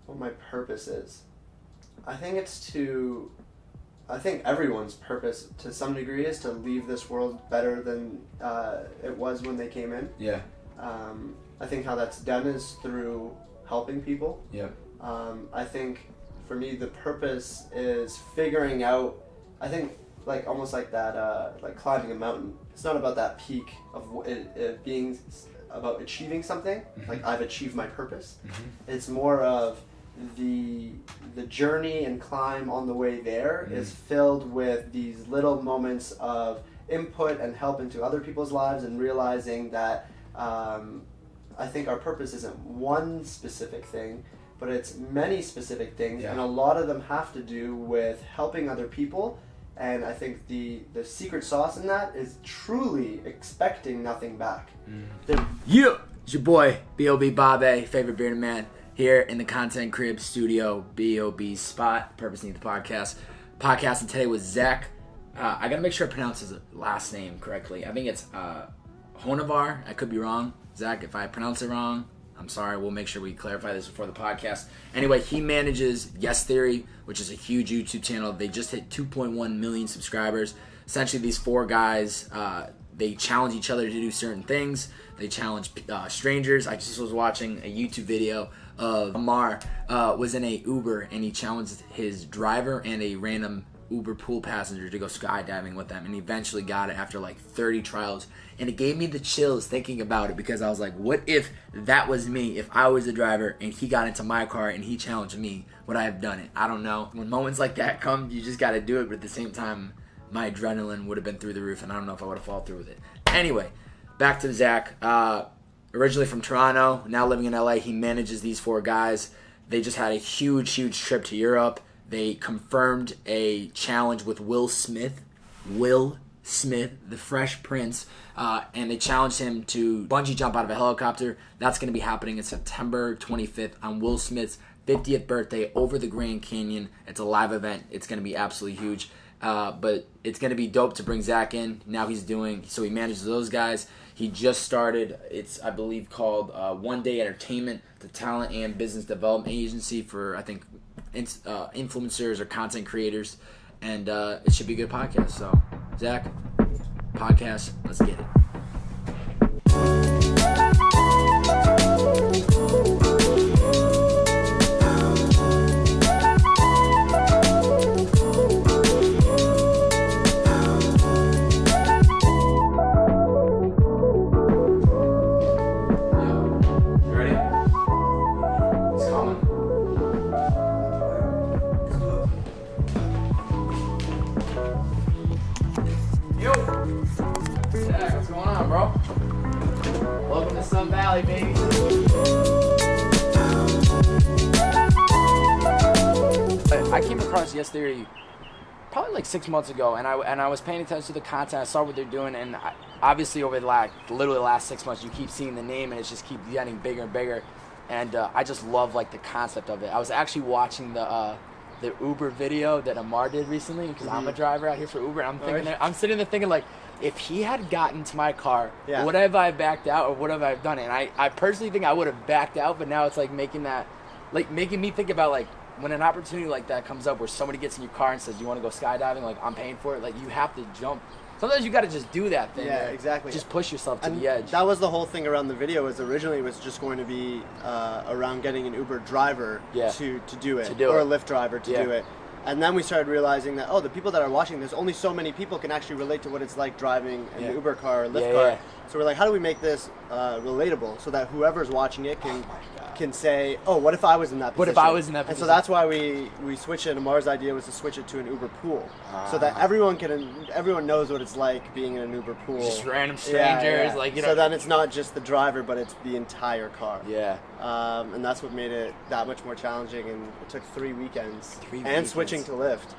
what my purpose is. I think everyone's purpose to some degree is to leave this world better than it was when they came in. Yeah. I think how that's done is through helping people. Yeah. I think for me the purpose is figuring out, I think like almost like that, like climbing a mountain. It's not about that peak of it being about achieving something. Mm-hmm. Like I've achieved my purpose. Mm-hmm. It's more of the journey and climb on the way there is filled with these little moments of input and help into other people's lives, and realizing that I think our purpose isn't one specific thing, but it's many specific things, and a lot of them have to do with helping other people. And I think the secret sauce in that is truly expecting nothing back. Yeah, it's your boy Bobbbaaaay, favorite bearded man, here in the Content Crib Studio, B.O.B. spot, Purpose Need the Podcast. Podcasting today with Zack. I gotta make sure I pronounce his last name correctly. I think it's Honarvar. I could be wrong. Zack, if I pronounce it wrong, I'm sorry. We'll make sure we clarify this before the podcast. Anyway, he manages Yes Theory, which is a huge YouTube channel. They just hit 2.1 million subscribers. Essentially, these four guys, they challenge each other to do certain things. They challenge strangers. I just was watching a YouTube video of Amar was in a Uber, and he challenged his driver and a random Uber pool passenger to go skydiving with them, and he eventually got it after like 30 trials. And it gave me the chills thinking about it, because I was like, what if that was me? If I was the driver and he got into my car and he challenged me, would I have done it? I don't know. When moments like that come, you just got to do it. But at the same time, my adrenaline would have been through the roof, and I don't know if I would have followed through with it. Anyway, back to Zack. Originally from Toronto, now living in LA. He manages these four guys. They just had a huge trip to Europe. They confirmed a challenge with Will Smith, the Fresh Prince, and they challenged him to bungee jump out of a helicopter. That's going to be happening on September 25th on Will Smith's 50th birthday over the Grand Canyon. It's a live event. It's going to be absolutely huge. But it's going to be dope to bring Zack in. Now he manages those guys. He just started, it's, I believe, called One Day Entertainment, the talent and business development agency for, I think, influencers or content creators. And it should be a good podcast. So, Zack, podcast, let's get it. I came across Yes Theory probably like 6 months ago, and I was paying attention to the content. I saw what they're doing, and obviously over the last 6 months, you keep seeing the name, and it just keeps getting bigger and bigger. And I just love like the concept of it. I was actually watching the Uber video that Amar did recently, because I'm a driver out here for Uber. And I'm sitting there thinking like, if he had gotten to my car, would have I backed out, or would have I done it? And I personally think I would have backed out, but now it's like making me think about like, when an opportunity like that comes up where somebody gets in your car and says, you want to go skydiving, like I'm paying for it, like you have to jump. Sometimes you got to just do that thing. Yeah, exactly. Just push yourself to the edge. That was the whole thing around the video. Was originally it was just going to be around getting an Uber driver to do it, or a Lyft driver to do it. And then we started realizing that, the people that are watching, there's only so many people can actually relate to what it's like driving an Uber car or Lyft car. Yeah. So we're like, how do we make this relatable so that whoever's watching it can say, what if I was in that position? What if I was in that position? And so that's why we switched it. Amar's idea was to switch it to an Uber pool, so that everyone knows what it's like being in an Uber pool. Just random strangers, So then it's not just the driver, but it's the entire car. Yeah. And that's what made it that much more challenging. And it took 3 weekends. And switching to Lyft,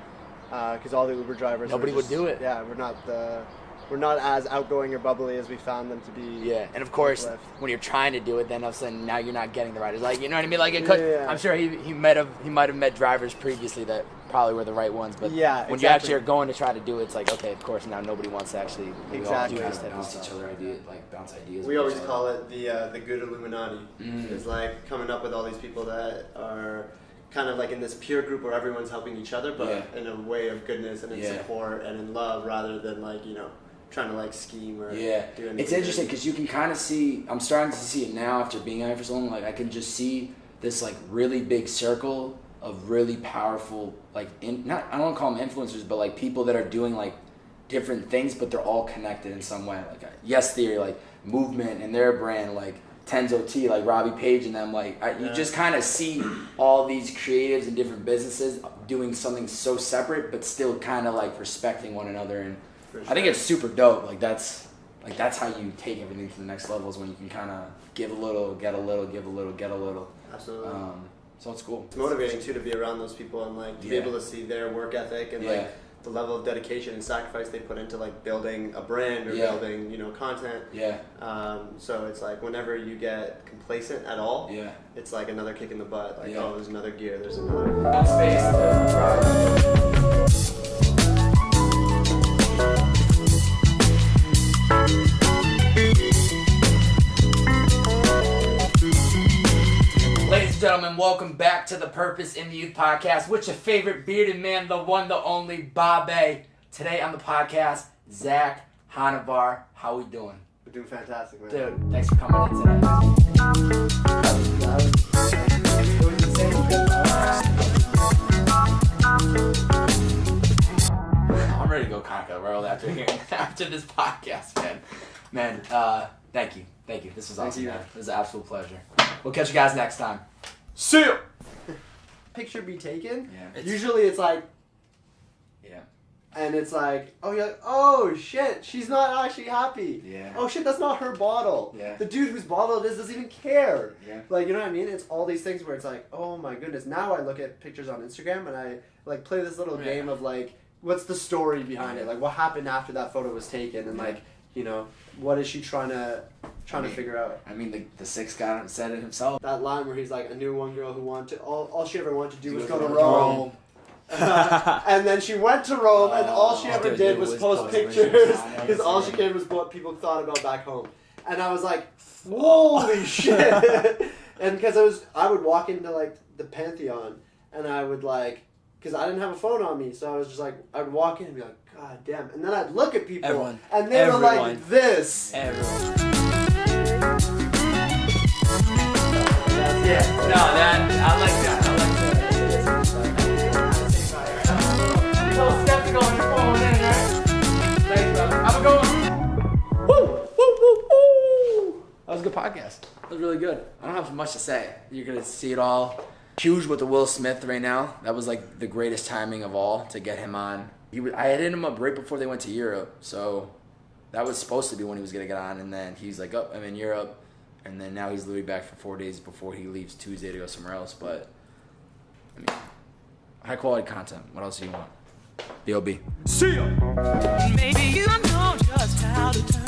because all the Uber drivers. Nobody would do it. Yeah, we're not as outgoing or bubbly as we found them to be. Yeah, and of course, when you're trying to do it, then all of a sudden now you're not getting the riders. Like, you know what I mean? Like, it could. I'm sure he might have met drivers previously that probably were the right ones, but Yeah, when you actually are going to try to do it, it's like, okay, of course now nobody wants to actually Exactly. do this type of bounce stuff. each other ideas, like bounce ideas. We with always each other. call it the good Illuminati. It's like coming up with all these people that are kind of like in this peer group where everyone's helping each other, but in a way of goodness and in support and in love, rather than like, you know, trying to like scheme or do anything. It's interesting because you can kind of see, I'm starting to see it now after being out here for so long, like I can just see this like really big circle of really powerful, like I don't want to call them influencers, but like people that are doing like different things, but they're all connected in some way. Like Yes Theory, like Movement and their brand, like Tenzo T, like Robbie Page and them, like you just kind of see all these creatives and different businesses doing something so separate, but still kind of like respecting one another. And I think it's super dope. Like that's how you take everything to the next level, is when you can kind of give a little, get a little, give a little, get a little. Absolutely. So it's cool. It's motivating too to be around those people and like to be able to see their work ethic and like the level of dedication and sacrifice they put into like building a brand or building, you know, content. So it's like whenever you get complacent at all, it's like another kick in the butt. Like, oh, there's another gear, there's another space to Ladies and gentlemen, welcome back to the Purpose in the Youth podcast with your favorite bearded man, the one, the only, Bobbbaaaay. Today on the podcast, Zack Honarvar. How we doing? We're doing fantastic, man. Dude, thanks for coming in today. I'm ready to go conquer the world after this podcast, man. Man, thank you. This was awesome, man. It was an absolute pleasure. We'll catch you guys next time. See ya! Picture be taken. Yeah. Usually it's like, and it's like, oh, you're like, oh shit, she's not actually happy. Yeah. Oh shit, that's not her bottle. Yeah. The dude whose bottle it is doesn't even care. Yeah. Like, you know what I mean? It's all these things where it's like, oh my goodness. Now I look at pictures on Instagram and I like play this little game of like, what's the story behind it? Like, what happened after that photo was taken, and like, you know, what is she trying to figure out? I mean, the sixth guy said it himself. That line where he's like, I knew one girl who wanted to, all she ever wanted to do was go to Rome. And then she went to Rome, and all she ever did was post pictures, because all she cared was what people thought about back home. And I was like, holy shit! And because I would walk into like the Pantheon, and I would like, because I didn't have a phone on me, so I was just like, I'd walk in and be like, God damn. And then I'd look at people, and they were like this. I like that. Skeptical on your phone, right? Thanks, brother. Have a good one. Woo! That was a good podcast. That was really good. I don't have much to say. You're gonna see it all. Huge with the Will Smith right now. That was like the greatest timing of all to get him on. I had hit him up right before they went to Europe, so that was supposed to be when he was gonna get on. And then he's like, "Oh, I'm in Europe," and then now he's literally back for 4 days before he leaves Tuesday to go somewhere else. But I mean, high quality content. What else do you want? B.O.B. See ya! Maybe you know just how to turn